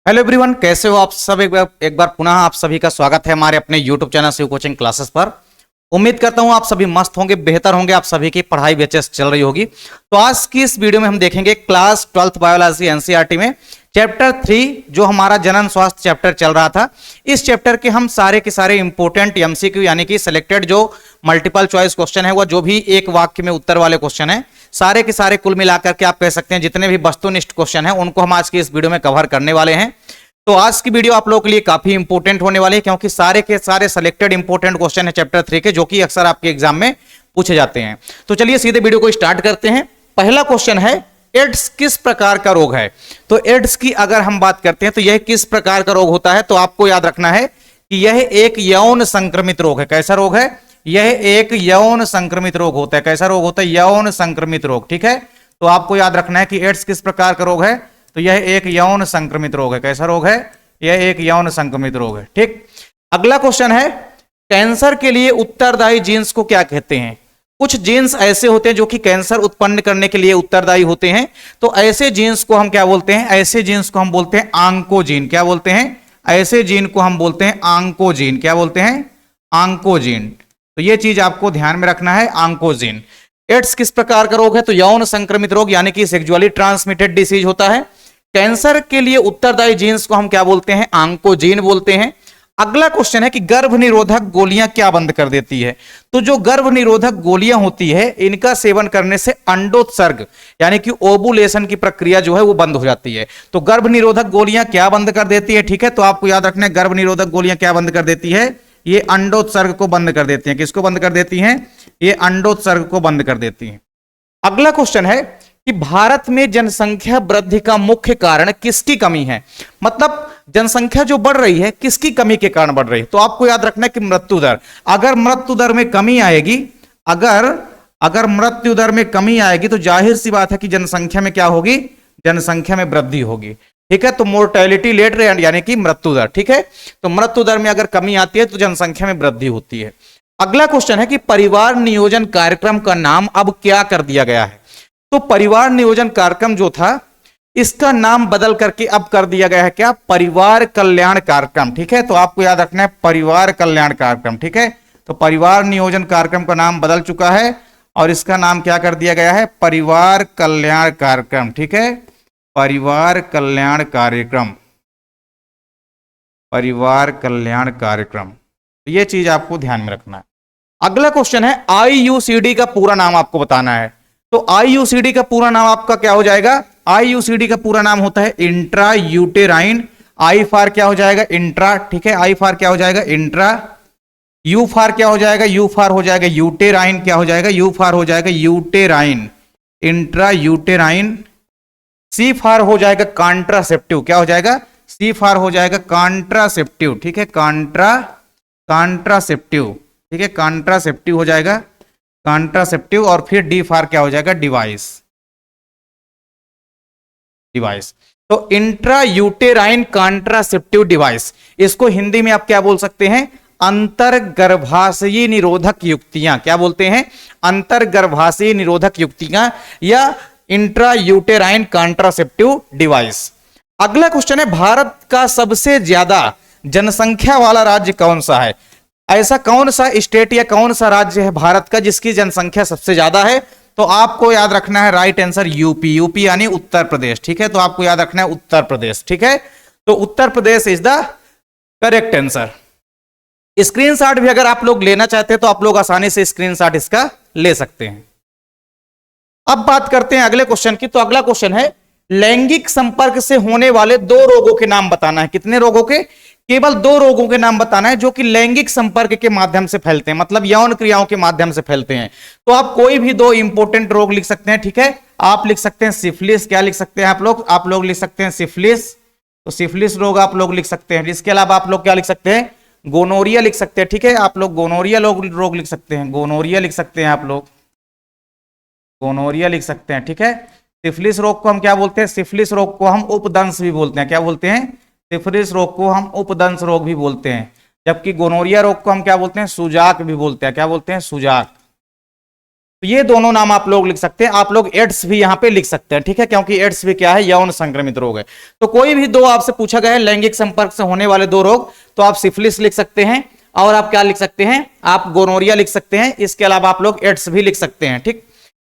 Hello everyone, कैसे हो आप सब। एक बार पुनः आप सभी का स्वागत है हमारे अपने YouTube channel Shiv coaching classes पर। उम्मीद करता हूं आप सभी मस्त होंगे, बेहतर होंगे, आप सभी की पढ़ाई भी अच्छे से चल रही होगी। तो आज की इस वीडियो में हम देखेंगे क्लास 12th बायोलॉजी एनसीईआरटी में चैप्टर 3 जो हमारा जनन स्वास्थ्य चैप्टर चल रहा था। इस चैप्टर के हम सारे के सारे इंपोर्टेंट एमसीक्यू यानी कि सिलेक्टेड जो मल्टीपल चॉइस क्वेश्चन है, वह जो भी एक वाक्य में उत्तर वाले क्वेश्चन है, सारे के सारे कुल मिलाकर के आप कह सकते हैं जितने भी वस्तुनिष्ठ क्वेश्चन है उनको हम आज की इस वीडियो में कवर करने वाले हैं। तो आज की वीडियो आप लोगों के लिए काफी इंपोर्टेंट होने वाली है, क्योंकि सारे के सारे सिलेक्टेड इंपोर्टेंट क्वेश्चन है चैप्टर 3 के, जो कि अक्सर आपके एग्जाम में पूछे जाते हैं। तो चलिए सीधे वीडियो को स्टार्ट करते हैं। पहला क्वेश्चन है, एड्स किस प्रकार का रोग है। तो एड्स की अगर हम बात करते हैं तो यह किस प्रकार का रोग होता है, तो आपको याद रखना है कि यह एक यौन संक्रमित रोग है। कैसा रोग है? यह एक यौन संक्रमित रोग होता है। कैसा रोग होता है? यौन संक्रमित रोग। ठीक है, तो आपको याद रखना है कि एड्स किस प्रकार का रोग है, तो यह एक यौन संक्रमित रोग है। कैसा रोग है? यह एक यौन संक्रमित रोग है। ठीक, अगला क्वेश्चन है, कैंसर के लिए उत्तरदायी जीन्स को क्या कहते हैं। कुछ जीन्स ऐसे होते हैं जो कि कैंसर उत्पन्न करने के लिए उत्तरदायी होते हैं, तो ऐसे जीन्स को हम क्या बोलते हैं? ऐसे जीन्स को हम बोलते हैं आंकोजीन। क्या बोलते हैं? ऐसे जीन को हम बोलते हैं आंकोजीन। क्या बोलते हैं? आंकोजीन। तो यह चीज आपको ध्यान में रखना है, आंकोजीन। एड्स किस प्रकार का रोग है? तो यौन संक्रमित रोग यानी कि सेक्सुअली ट्रांसमिटेड डिसीज होता है। कैंसर के लिए उत्तरदायी जीन्स को हम क्या बोलते हैं? आंकोजीन बोलते हैं। अगला क्वेश्चन है कि गर्भ निरोधक गोलियां क्या बंद कर देती है। तो जो गर्भ निरोधक गोलियां होती है, इनका सेवन करने से अंडोत्सर्ग यानी कि ओवुलेशन की प्रक्रिया जो है वो बंद हो जाती है। तो गर्भ निरोधक गोलियां क्या बंद कर देती है? ठीक है, तो आपको याद रखना है गर्भ निरोधक गोलियां क्या बंद कर देती है? ये अंडोत्सर्ग को बंद कर देती हैं। किसको बंद कर देती हैं? ये अंडोत्सर्ग को बंद कर देती हैं। अगला क्वेश्चन है कि भारत में जनसंख्या वृद्धि का मुख्य कारण किसकी कमी है। मतलब जनसंख्या जो बढ़ रही है किसकी कमी के कारण बढ़ रही है, तो आपको याद रखना है कि मृत्यु दर। अगर मृत्यु दर में कमी आएगी, अगर मृत्यु दर में कमी आएगी तो जाहिर सी बात है कि जनसंख्या में क्या होगी? जनसंख्या में वृद्धि होगी। ठीक है, तो मोर्टेलिटी रेट यानी कि मृत्यु दर। ठीक है, तो मृत्यु दर में अगर कमी आती है तो जनसंख्या में वृद्धि होती है। अगला क्वेश्चन है कि परिवार नियोजन कार्यक्रम का नाम अब क्या कर दिया गया है। तो परिवार नियोजन कार्यक्रम जो था इसका नाम बदल करके अब कर दिया गया है क्या? परिवार कल्याण कार्यक्रम। ठीक है, तो आपको याद रखना है परिवार कल्याण कार्यक्रम। ठीक है, तो परिवार नियोजन कार्यक्रम का नाम बदल चुका है और इसका नाम क्या कर दिया गया है? परिवार कल्याण कार्यक्रम। ठीक है, परिवार कल्याण कार्यक्रम, परिवार कल्याण कार्यक्रम। यह चीज आपको ध्यान में रखना है। अगला क्वेश्चन है, आईयूसीडी का पूरा नाम आपको बताना है। तो आईयूसीडी का पूरा नाम आपका क्या हो जाएगा? आईयूसीडी का पूरा नाम होता है इंट्रा यूटेराइन। आई फार क्या हो जाएगा? इंट्रा। ठीक है, आई फार क्या हो जाएगा? इंट्रा। यू फार क्या हो जाएगा? यू फार हो जाएगा यूटेराइन। क्या हो जाएगा? यू फार हो जाएगा यूटेराइन, इंट्रा यूटेराइन। सी फार हो जाएगा कॉन्ट्रासेप्टिव। क्या हो जाएगा? सी फार हो जाएगा कॉन्ट्रासेप्टिव। ठीक है, कॉन्ट्रासेप्टिव। ठीक है, कॉन्ट्रासेप्टिव हो जाएगा, कॉन्ट्रासेप्टिव। और फिर डी फार क्या हो जाएगा? Device, device. तो इंट्रा यूटेराइन कॉन्ट्रासेप्टिव डिवाइस, इसको हिंदी में आप क्या बोल सकते हैं? अंतरगर्भाशयी निरोधक युक्तियां। क्या बोलते हैं? अंतरगर्भाशयी निरोधक युक्तियां या इंट्रा यूटेराइन कॉन्ट्रासेप्टिव डिवाइस। अगला क्वेश्चन है, भारत का सबसे ज्यादा जनसंख्या वाला राज्य कौन सा है। ऐसा कौन सा स्टेट या कौन सा राज्य है भारत का जिसकी जनसंख्या सबसे ज्यादा है? तो आपको याद रखना है राइट आंसर यूपी। यूपी यानी उत्तर प्रदेश। ठीक है, तो आपको याद रखना है उत्तर प्रदेश। ठीक है, तो Uttar Pradesh is the correct answer. Screenshot भी अगर आप लोग लेना चाहते हैं तो आप लोग आसानी से स्क्रीनशॉट इसका ले सकते हैं। अब बात करते हैं अगले क्वेश्चन की। तो अगला क्वेश्चन है, लैंगिक संपर्क से होने वाले 2 रोगों के नाम बताना है। कितने रोगों के? केवल 2 रोगों के नाम बताना है जो कि लैंगिक संपर्क के माध्यम से फैलते हैं, मतलब यौन क्रियाओं के माध्यम से फैलते हैं। तो आप कोई भी 2 इंपोर्टेंट रोग लिख सकते हैं। ठीक है, आप लिख सकते हैं सिफिलिस। क्या लिख सकते हैं आप लोग लिख सकते हैं सिफिलिस। तो सिफिलिस रोग आप लोग लिख सकते हैं। इसके अलावा आप लोग क्या लिख सकते हैं? गोनोरिया लिख सकते हैं। ठीक है, आप लोग गोनोरिया रोग लिख सकते हैं। गोनोरिया लिख सकते हैं आप लोग, गोनोरिया लिख सकते हैं। ठीक है, सिफिलिस रोग को हम क्या बोलते हैं? सिफिलिस रोग को हम उपदंश भी बोलते हैं। क्या बोलते हैं? सिफिलिस रोग को हम उपदंश रोग भी बोलते हैं। जबकि गोनोरिया रोग को हम क्या बोलते हैं? सुजाक भी बोलते हैं। क्या बोलते हैं? सुजाक। तो ये दोनों नाम आप लोग लिख सकते हैं। आप लोग एड्स भी यहां पे लिख सकते हैं, ठीक है, क्योंकि एड्स भी क्या है, यौन संक्रमित रोग है। तो कोई भी दो आपसे पूछा गया है लैंगिक संपर्क से होने वाले दो रोग, तो आप सिफिलिस लिख सकते हैं और आप क्या लिख सकते हैं, आप गोनोरिया लिख सकते हैं। इसके अलावा आप लोग एड्स भी लिख सकते हैं, ठीक।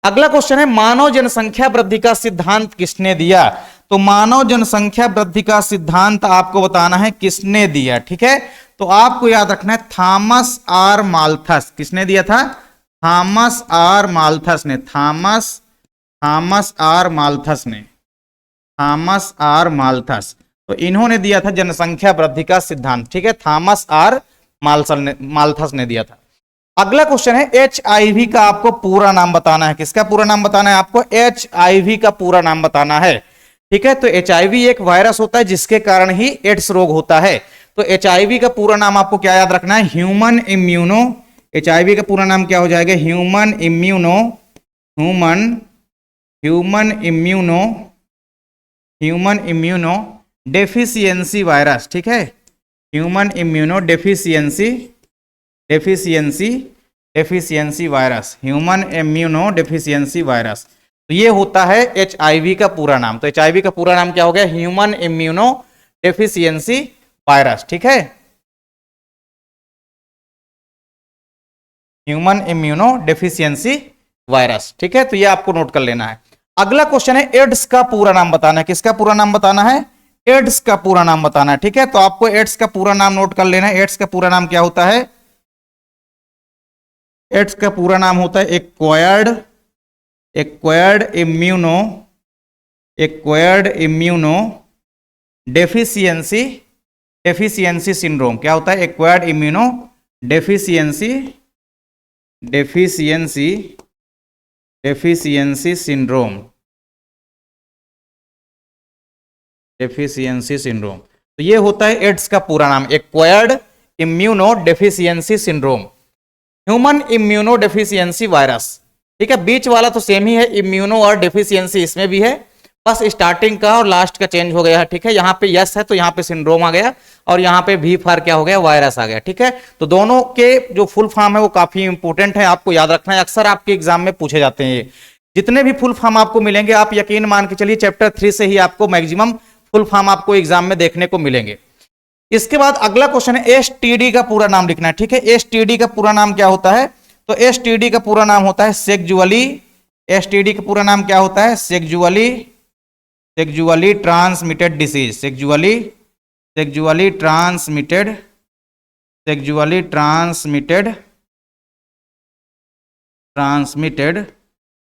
अगला क्वेश्चन है मानव जनसंख्या वृद्धि का सिद्धांत किसने दिया? तो मानव जनसंख्या वृद्धि का सिद्धांत आपको बताना है किसने दिया, ठीक है। तो आपको याद रखना है थॉमस आर माल्थस। किसने दिया था? थॉमस आर माल्थस ने। थॉमस आर माल्थस ने। थॉमस आर माल्थस, तो इन्होंने दिया था जनसंख्या वृद्धि का सिद्धांत, ठीक है। थॉमस आर माल्थस ने दिया था। अगला क्वेश्चन है HIV का आपको पूरा नाम बताना है। किसका पूरा नाम बताना है? आपको HIV का पूरा नाम बताना है, ठीक है। तो HIV एक वायरस होता है जिसके कारण ही एड्स रोग होता है। तो HIV का पूरा नाम आपको क्या याद रखना है? Human immuno. HIV का पूरा नाम क्या हो जाएगा? ह्यूमन इम्यूनो डेफिशिएंसी वायरस, ठीक है। Human immuno deficiency virus, human immuno deficiency virus. तो ये होता है HIV का पूरा नाम। तो HIV का पूरा नाम क्या हो गया? ह्यूमन इम्यूनो डेफिशिएंसी वायरस, ठीक है। ह्यूमन इम्यूनो डेफिशिएंसी वायरस, ठीक है। तो ये आपको नोट कर लेना है। अगला क्वेश्चन है एड्स का पूरा नाम बताना है। किसका पूरा नाम बताना है? एड्स का पूरा नाम बताना है, ठीक है। तो आपको एड्स का पूरा नाम नोट कर लेना है। एड्स का पूरा नाम क्या होता है? एड्स का पूरा नाम होता है एक्वायर्ड इम्यूनो डेफिशिएंसी सिंड्रोम। क्या होता है? Acquired immuno deficiency syndrome. तो ये होता है एड्स का पूरा नाम, acquired immuno deficiency syndrome, human immuno deficiency virus, ठीक है। बीच वाला तो सेम ही है, इम्यूनो और डेफिशिएंसी इसमें भी है, बस स्टार्टिंग का और लास्ट का चेंज हो गया है, ठीक है। यहाँ पे यस है तो यहाँ पे सिंड्रोम आ गया और यहाँ पे भी फॉर क्या हो गया? वायरस आ गया, ठीक है। तो दोनों के जो फुल फॉर्म है वो काफी इंपॉर्टेंट है, आपको याद रखना है। अक्सर आपके एग्जाम में पूछे जाते हैं ये। जितने भी फुल फॉर्म आपको मिलेंगे आप यकीन मान के चलिए चैप्टर 3 से ही आपको मैक्सिमम फुल फॉर्म आपको एग्जाम में देखने को मिलेंगे। इसके बाद अगला क्वेश्चन है STD का पूरा नाम लिखना है, ठीक है। STD का पूरा नाम क्या होता है? तो STD का पूरा नाम होता है STD का पूरा नाम क्या होता है? Sexually transmitted disease, sexually transmitted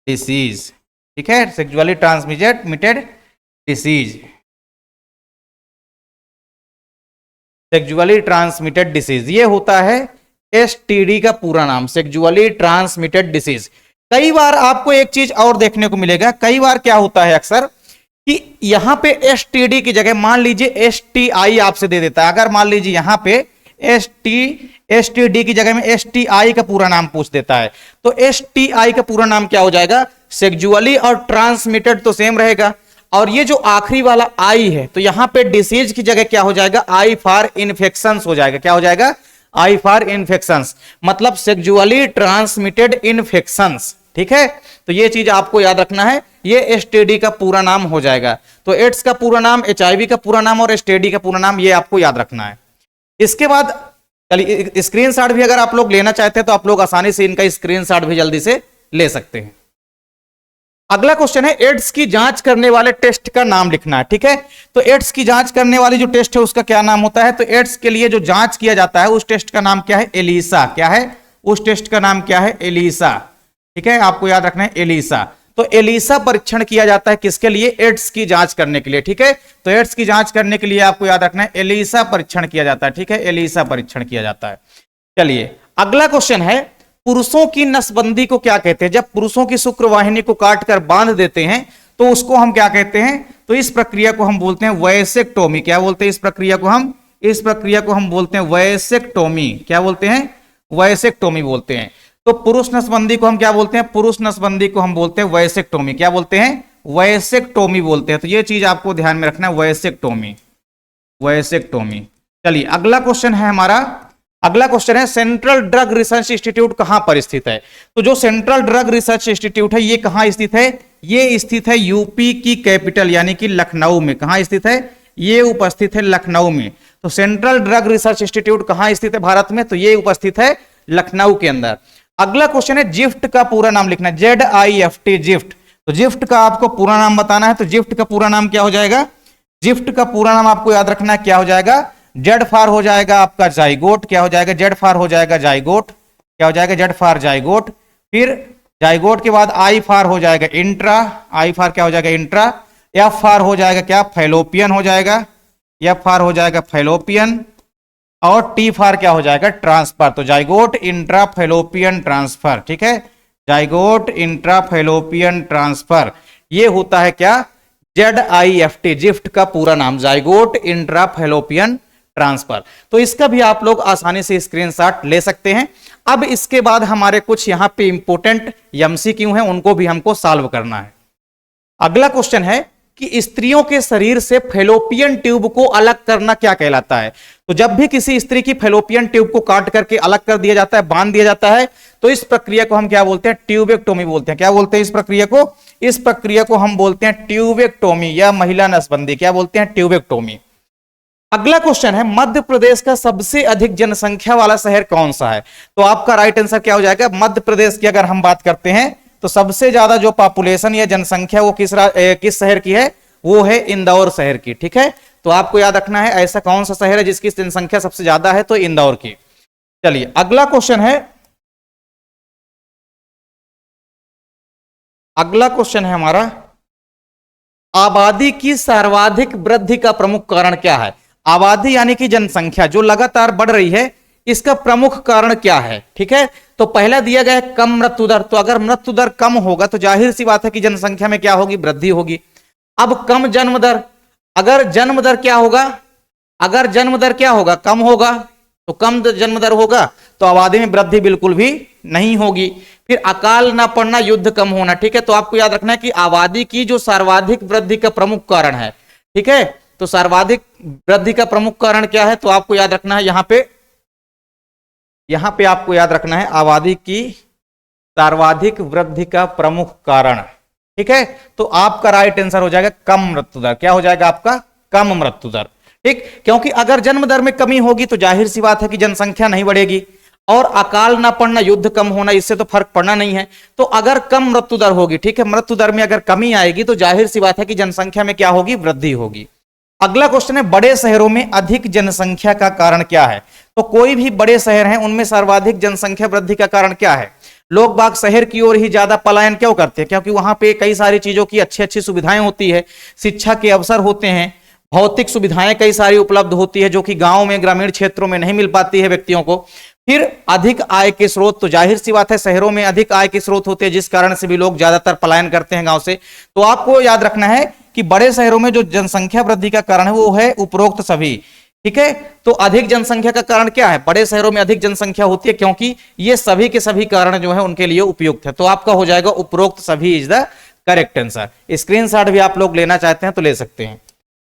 disease, ठीक है। Sexually transmitted disease, sexually transmitted disease, ये होता है STD का पूरा नाम, सेक्सुअली ट्रांसमिटेड डिसीज। कई बार आपको एक चीज और देखने को मिलेगा, कई बार क्या होता है अक्सर कि यहां पे STD की जगह मान लीजिए STI आपसे दे देता है। अगर मान लीजिए यहां पे STD की जगह में STI का पूरा नाम पूछ देता है, तो STI का पूरा नाम क्या हो जाएगा? सेक्सुअली और ट्रांसमिटेड तो सेम रहेगा, और ये जो आखिरी वाला I है तो यहां पे डिसीज की जगह क्या हो जाएगा? I फॉर इन्फेक्शंस हो जाएगा। क्या हो जाएगा? I फॉर इन्फेक्शंस, मतलब सेक्सुअली ट्रांसमिटेड इन्फेक्शंस, ठीक है। तो ये चीज आपको याद रखना है, ये STD का पूरा नाम हो जाएगा। तो एड्स का पूरा नाम, HIV का पूरा नाम और STD का पूरा नाम, ये आपको याद रखना है। इसके बाद चलिए स्क्रीनशॉट भी अगर आप लोग लेना चाहते हैं तो आप लोग आसानी से इनका स्क्रीनशॉट भी जल्दी से ले सकते हैं। अगला क्वेश्चन है एड्स की जांच करने वाले टेस्ट का नाम लिखना है, ठीक है। तो एड्स की जांच करने वाली जो टेस्ट है उसका क्या नाम होता है? तो एड्स के लिए जो जांच किया जाता है उस टेस्ट का नाम क्या है? एलिसा। क्या है? उस टेस्ट का नाम क्या है? एलिसा, ठीक है। आपको याद रखना है एलिसा। तो एलिसा परीक्षण किया जाता है किसके लिए? एड्स की जांच करने के लिए, ठीक है। तो एड्स की जांच करने के लिए आपको याद रखना है एलिसा परीक्षण किया जाता है, ठीक है। एलिसा परीक्षण किया जाता है। चलिए अगला क्वेश्चन है पुरुषों की नसबंदी को क्या कहते हैं? जब पुरुषों की शुक्रवाहिनी को काटकर बांध देते हैं तो उसको हम क्या कहते हैं? तो इस प्रक्रिया को हम बोलते हैं वैसेक्टोमी। क्या बोलते हैं इस प्रक्रिया को? हम बोलते हैं वैसेक्टोमी। क्या बोलते हैं? वैसेक्टोमी बोलते हैं। तो पुरुष नसबंदी को हम क्या बोलते हैं? पुरुष नसबंदी को हम बोलते हैं वैसेक्टोमी। क्या बोलते हैं? वैसेक्टोमी बोलते हैं। तो ये चीज आपको ध्यान में रखना है, वैसेक्टोमी। चलिए अगला क्वेश्चन है हमारा अगला क्वेश्चन है सेंट्रल ड्रग रिसर्च इंस्टीट्यूट कहां पर स्थित है? तो जो सेंट्रल ड्रग रिसर्च इंस्टीट्यूट है ये कहां स्थित है? ये स्थित है यूपी की कैपिटल यानी कि लखनऊ में। कहां स्थित है? ये उपस्थित है लखनऊ में। तो सेंट्रल ड्रग रिसर्च इंस्टीट्यूट कहां स्थित है भारत में? तो ये उपस्थित है लखनऊ के अंदर। अगला क्वेश्चन है जिफ्ट का पूरा नाम लिखना, ZIFT जिफ्ट। तो जिफ्ट का आपको पूरा नाम बताना है, तो जिफ्ट का पूरा नाम क्या हो जाएगा? जिफ्ट का पूरा नाम आपको याद रखना है, क्या हो जाएगा? जेड फॉर हो जाएगा आपका जाइगोट, क्या हो जाएगा? जेड फॉर हो जाएगा जाइगोट, क्या हो जाएगा? Z for zygote. फिर जाइगोट के बाद आई फॉर हो जाएगा इंट्रा, आई फॉर क्या हो जाएगा? इंट्रा। एफ फॉर हो जाएगा क्या? फैलोपियन हो जाएगा, एफ फॉर हो जाएगा फैलोपियन। और टी फॉर क्या हो जाएगा? ट्रांसफर। तो जाइगोट इंट्रा फैलोपियन ट्रांसफर, ठीक है, जाइगोट इंट्रा फैलोपियन ट्रांसफर, ये होता है क्या? ZIFT जिफ्ट का पूरा नाम, जाइगोट इंट्रा फैलोपियन ट्रांसफर। तो इसका भी आप लोग आसानी से स्क्रीनशॉट ले सकते हैं। अब इसके बाद हमारे कुछ यहां पे इंपोर्टेंट MCQ हैं, उनको भी हमको सॉल्व करना है। अगला क्वेश्चन है कि स्त्रियों के शरीर से फैलोपियन ट्यूब को अलग करना क्या कहलाता है? तो जब भी किसी स्त्री की फैलोपियन ट्यूब को काट करके अलग कर दिया जाता है, बांध दिया जाता है, तो इस प्रक्रिया को हम क्या बोलते हैं? ट्यूबेक्टोमी बोलते हैं। क्या बोलते हैं इस प्रक्रिया को? इस प्रक्रिया को हम बोलते हैं ट्यूबेक्टोमी या महिला नसबंदी। क्या बोलते हैं? ट्यूबेक्टोमी। अगला क्वेश्चन है मध्य प्रदेश का सबसे अधिक जनसंख्या वाला शहर कौन सा है? तो आपका राइट आंसर क्या हो जाएगा? मध्य प्रदेश की अगर हम बात करते हैं तो सबसे ज्यादा जो पॉपुलेशन या जनसंख्या वो किस शहर की है? वो है इंदौर शहर की, ठीक है। तो आपको याद रखना है ऐसा कौन सा शहर है जिसकी जनसंख्या सबसे ज्यादा है? तो इंदौर की। चलिए अगला क्वेश्चन है, अगला क्वेश्चन है हमारा आबादी की सर्वाधिक वृद्धि का प्रमुख कारण क्या है? आबादी यानी कि जनसंख्या जो लगातार बढ़ रही है, इसका प्रमुख कारण क्या है? ठीक है, तो पहला दिया गया है कम मृत्यु दर। तो अगर मृत्यु दर कम होगा तो जाहिर सी बात है कि जनसंख्या में क्या होगी? वृद्धि होगी। अब कम जन्म दर, अगर जन्म दर क्या होगा? अगर जन्म दर क्या होगा? कम होगा। तो कम जन्म दर होगा तो आबादी में वृद्धि बिल्कुल भी नहीं होगी। फिर अकाल न पड़ना, युद्ध कम होना, ठीक है। तो आपको याद रखना है कि आबादी की जो सर्वाधिक वृद्धि का प्रमुख कारण है, ठीक है, तो सर्वाधिक वृद्धि का प्रमुख कारण क्या है? तो आपको याद रखना है यहां पे आपको याद रखना है आबादी की सर्वाधिक वृद्धि का प्रमुख कारण, ठीक है। तो आपका राइट आंसर हो जाएगा कम मृत्यु दर। क्या हो जाएगा आपका? कम मृत्यु दर, ठीक। क्योंकि अगर जन्म दर में कमी होगी तो जाहिर सी बात है कि जनसंख्या नहीं बढ़ेगी, और अकाल ना पड़ना, युद्ध कम होना, इससे तो फर्क पड़ना नहीं है। तो अगर कम मृत्यु दर होगी, ठीक है, मृत्यु दर में अगर कमी आएगी तो जाहिर सी बात है कि जनसंख्या में क्या होगी? वृद्धि होगी। अगला क्वेश्चन है बड़े शहरों में अधिक जनसंख्या का कारण क्या है? तो कोई भी बड़े शहर हैं उनमें सर्वाधिक जनसंख्या वृद्धि का कारण क्या है? लोग बाग शहर की ओर ही ज्यादा पलायन क्यों करते हैं? क्योंकि वहां पे कई सारी चीजों की अच्छी अच्छी सुविधाएं होती है, शिक्षा के अवसर होते हैं, भौतिक सुविधाएं कई सारी उपलब्ध होती है जो कि गांव में, ग्रामीण क्षेत्रों में नहीं मिल पाती है व्यक्तियों को। फिर अधिक आय के स्रोत, तो जाहिर सी बात है शहरों में अधिक आय के स्रोत होते हैं जिस कारण से भी लोग ज्यादातर पलायन करते हैं गांव से। तो आपको याद रखना है कि बड़े शहरों में जो जनसंख्या वृद्धि का कारण है वो है उपरोक्त सभी, ठीक है। तो अधिक जनसंख्या का कारण क्या है? बड़े शहरों में अधिक जनसंख्या होती है क्योंकि ये सभी के सभी कारण जो है उनके लिए उपयुक्त है। तो आपका हो जाएगा उपरोक्त सभी is the correct answer. Screenshot भी आप लोग लेना चाहते हैं तो ले सकते हैं।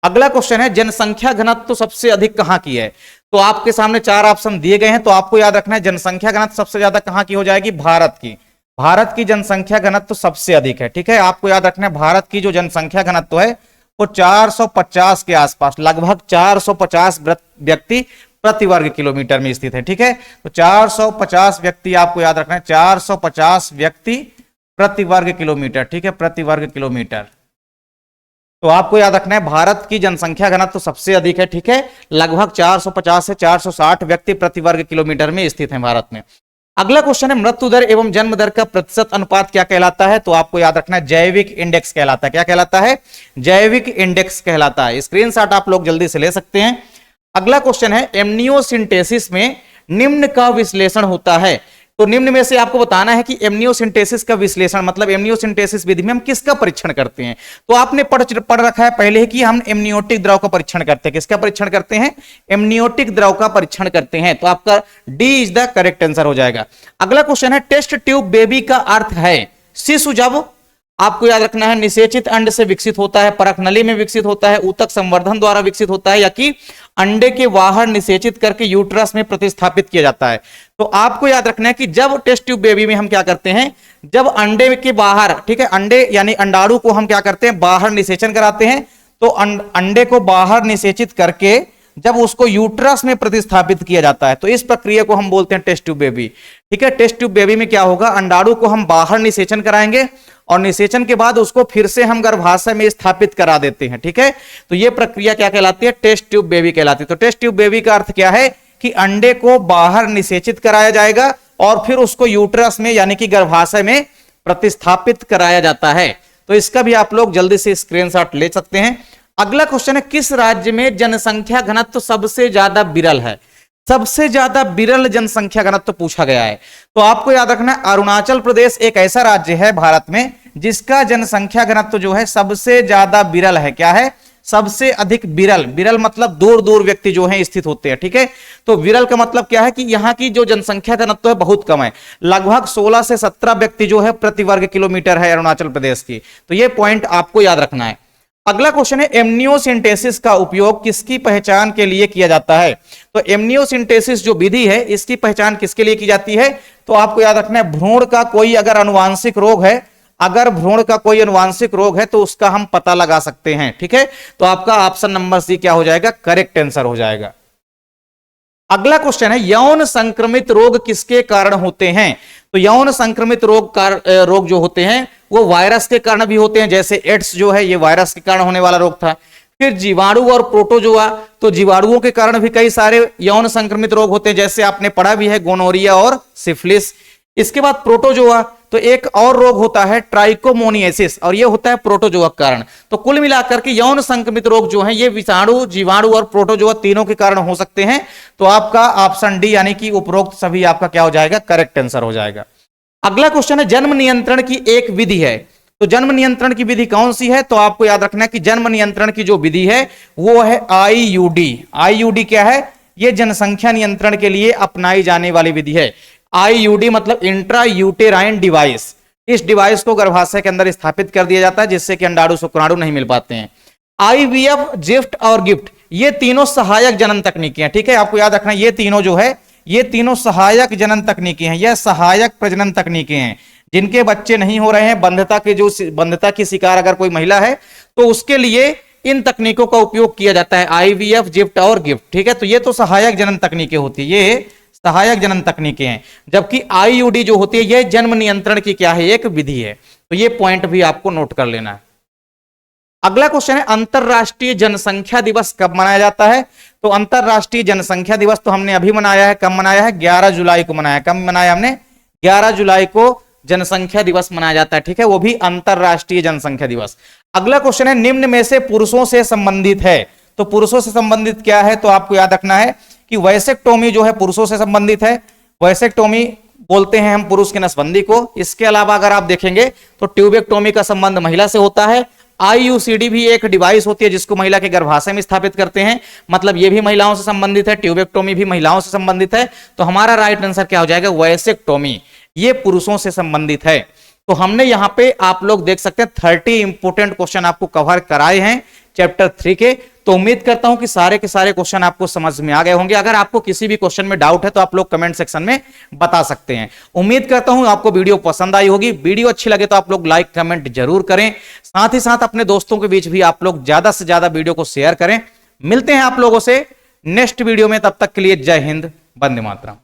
अगला क्वेश्चन है जनसंख्या घनत्व तो सबसे अधिक कहां की है? तो आपके सामने 4 ऑप्शन दिए गए हैं, तो आपको याद रखना है जनसंख्या घनत्व सबसे ज्यादा कहां की हो जाएगी? भारत की। भारत की जनसंख्या घनत्व तो सबसे अधिक है, ठीक है। आपको याद रखना है भारत की जो जनसंख्या घनत्व है वो 450 के आसपास, लगभग 450 व्यक्ति प्रति वर्ग किलोमीटर में स्थित है, ठीक है। तो 450 व्यक्ति आपको याद रखना है, 450 व्यक्ति प्रति वर्ग किलोमीटर, ठीक है, प्रति वर्ग किलोमीटर। तो आपको याद रखना है भारत की जनसंख्या घनत्व तो सबसे अधिक है, ठीक है, लगभग 450 से 460 व्यक्ति प्रति वर्ग किलोमीटर में स्थित है भारत में। अगला क्वेश्चन है मृत्यु दर एवं जन्म दर का प्रतिशत अनुपात क्या कहलाता है? तो आपको याद रखना है जैविक इंडेक्स कहलाता है। क्या कहलाता है? जैविक इंडेक्स कहलाता है। स्क्रीनशॉट आप लोग जल्दी से ले सकते हैं। अगला क्वेश्चन है एमनियोसिंथेसिस में निम्न का विश्लेषण होता है। तो निम्न में से आपको बताना है कि एमनियोसिंथेसिस का विश्लेषण मतलब एमनियोसिंथेसिस विधि में हम किसका परीक्षण करते हैं? तो आपने पढ़ रखा है पहले ही कि हम एमनियोटिक द्रव का परीक्षण करते हैं। किसका परीक्षण करते हैं? एमनियोटिक द्रव का परीक्षण करते हैं। तो आपका D is the correct answer हो जाएगा। अगला क्वेश्चन है टेस्ट ट्यूब बेबी का अर्थ है शिशु जब आपको याद रखना है निषेचित अंड से विकसित होता है, परक नली में विकसित होता है, ऊतक संवर्धन द्वारा विकसित होता है, या कि अंडे के बाहर निषेचित करके यूट्रस में प्रतिस्थापित किया जाता है। तो आपको याद रखना है कि जब टेस्ट ट्यूब बेबी में हम क्या करते हैं, जब अंडे के बाहर, ठीक है, अंडे यानी अंडाणु को हम क्या करते हैं, बाहर निषेचन कराते हैं। तो अंडे को बाहर निषेचित करके जब उसको यूट्रस में प्रतिस्थापित किया जाता है तो इस प्रक्रिया को हम बोलते हैं टेस्ट ट्यूब बेबी। ठीक है, टेस्ट ट्यूब बेबी में क्या होगा, अंडाणु को हम बाहर निषेचन कराएंगे और निषेचन के बाद उसको फिर से हम गर्भाशय में स्थापित करा देते हैं। ठीक है, तो यह प्रक्रिया क्या कहलाती है, टेस्ट ट्यूब बेबी कहलाती है। तो टेस्ट ट्यूब बेबी का अर्थ क्या है कि अंडे को बाहर निषेचित कराया जाएगा और फिर उसको यूट्रस में यानी कि गर्भाशय में प्रतिस्थापित कराया जाता है। तो इसका भी आप लोग जल्दी से स्क्रीनशॉट ले सकते हैं। अगला क्वेश्चन है, किस राज्य में जनसंख्या घनत्व सबसे ज्यादा विरल है? सबसे ज्यादा विरल जनसंख्या घनत्व पूछा गया है। तो आपको याद रखना है अरुणाचल प्रदेश एक ऐसा राज्य है भारत में जिसका जनसंख्या घनत्व जो है सबसे ज्यादा विरल है। क्या है, सबसे अधिक विरल। विरल मतलब दूर दूर व्यक्ति जो है स्थित होते हैं। ठीक है, तो विरल का मतलब क्या है कि यहाँ की जो जनसंख्या घनत्व है बहुत कम है, लगभग 16 से 17 व्यक्ति जो है प्रति वर्ग किलोमीटर है अरुणाचल प्रदेश की। तो ये पॉइंट आपको याद रखना है। अगला क्वेश्चन है, एमनियोसिंथेसिस का उपयोग किसकी पहचान के लिए किया जाता है? तो एमनियोसिंथेसिस जो विधि है इसकी पहचान किसके लिए की जाती है? तो आपको याद रखना है भ्रूण का कोई अगर अनुवांशिक रोग है, अगर भ्रूण का कोई अनुवांशिक रोग है तो उसका हम पता लगा सकते हैं। ठीक है, तो आपका ऑप्शन नंबर सी क्या हो जाएगा, करेक्ट आंसर हो जाएगा। अगला क्वेश्चन है, यौन संक्रमित रोग किसके कारण होते हैं? तो यौन संक्रमित रोग जो होते हैं वो वायरस के कारण भी होते हैं, जैसे एड्स जो है ये वायरस के कारण होने वाला रोग था। फिर जीवाणु और प्रोटोजोआ, तो जीवाणुओं के कारण भी कई सारे यौन संक्रमित रोग होते हैं, जैसे आपने पढ़ा भी है गोनोरिया और सिफिलिस। इसके बाद प्रोटोजोआ, तो एक और रोग होता है ट्राइकोमोनियासिस और ये होता है प्रोटोजोआ के कारण। तो कुल मिलाकर के यौन संक्रमित रोग जो हैं ये विषाणु, जीवाणु और प्रोटोजोआ तीनों के कारण हो सकते हैं। तो आपका ऑप्शन डी यानी कि उपरोक्त सभी आपका क्या हो जाएगा, करेक्ट आंसर हो जाएगा। अगला क्वेश्चन है, जन्म नियंत्रण की एक विधि है। तो जन्म नियंत्रण की विधि कौन सी है? तो आपको याद रखना है कि जन्म नियंत्रण की जो विधि है वो है आईयूडी। आईयूडी क्या है? ये जनसंख्या नियंत्रण के लिए अपनाई जाने वाली विधि है। आईयूडी मतलब इंट्रा यूटेराइन डिवाइस। इस डिवाइस को गर्भाशय के अंदर स्थापित कर दिया जाता है जिससे कि अंडाणु शुक्राणु नहीं मिल पाते हैं। आईवीएफ, जिफ्ट और गिफ्ट ये तीनों सहायक जनन तकनीकी हैं। ठीक है, आपको याद रखना ये तीनों जो है ये तीनों सहायक जनन तकनीकी हैं, यह सहायक प्रजनन तकनीकें हैं। जिनके बच्चे नहीं हो रहे हैं, बंधता की शिकार अगर कोई महिला है तो उसके लिए इन तकनीकों का उपयोग किया जाता है, आईवीएफ, जिफ्ट और गिफ्ट। ठीक है, तो ये तो सहायक जनन तकनीकें होती है, ये सहायक जनन तकनीकें हैं। जबकि आईयूडी जो होती है यह जन्म नियंत्रण की क्या है, एक विधि है। तो ये पॉइंट भी आपको नोट कर लेना है। अगला क्वेश्चन है, अंतरराष्ट्रीय जनसंख्या दिवस कब मनाया जाता है? तो अंतरराष्ट्रीय जनसंख्या दिवस तो हमने अभी मनाया है। कब मनाया है? 11 जुलाई को मनाया। कब मनाया हमने? 11 जुलाई को जनसंख्या दिवस मनाया जाता है। ठीक है, वो भी अंतरराष्ट्रीय जनसंख्या दिवस। अगला क्वेश्चन है, निम्न में से पुरुषों से संबंधित है। तो पुरुषों से संबंधित क्या है? तो आपको याद रखना है कि वैसेक्टोमी जो है पुरुषों से संबंधित है। वैसेक्टोमी बोलते हैं हम पुरुष की नसबंदी को। इसके अलावा अगर आप देखेंगे तो ट्यूबेक्टोमी का संबंध महिला से होता है। आईयूसीडी भी एक डिवाइस होती है जिसको महिला के गर्भाशय में स्थापित करते हैं, मतलब ये भी महिलाओं से संबंधित है। ट्यूबेक्टोमी भी महिलाओं से संबंधित है। तो हमारा राइट आंसर क्या हो जाएगा? वैसेक्टोमी, ये पुरुषों से संबंधित है। तो हमने यहां पे आप लोग देख सकते हैं 30 इंपोर्टेंट क्वेश्चन आपको कवर कराए हैं चैप्टर 3 के। तो उम्मीद करता हूं कि सारे के सारे क्वेश्चन आपको समझ में आ गए होंगे। अगर आपको किसी भी क्वेश्चन में डाउट है तो आप लोग कमेंट सेक्शन में बता सकते हैं। उम्मीद करता हूं आपको वीडियो पसंद आई होगी। वीडियो अच्छी लगे तो आप लोग लाइक कमेंट जरूर करें। साथ ही साथ अपने दोस्तों के बीच भी आप लोग ज्यादा से ज्यादा वीडियो को शेयर करें। मिलते हैं आप लोगों से नेक्स्ट वीडियो में, तब तक के लिए जय हिंद, वंदे मातरम।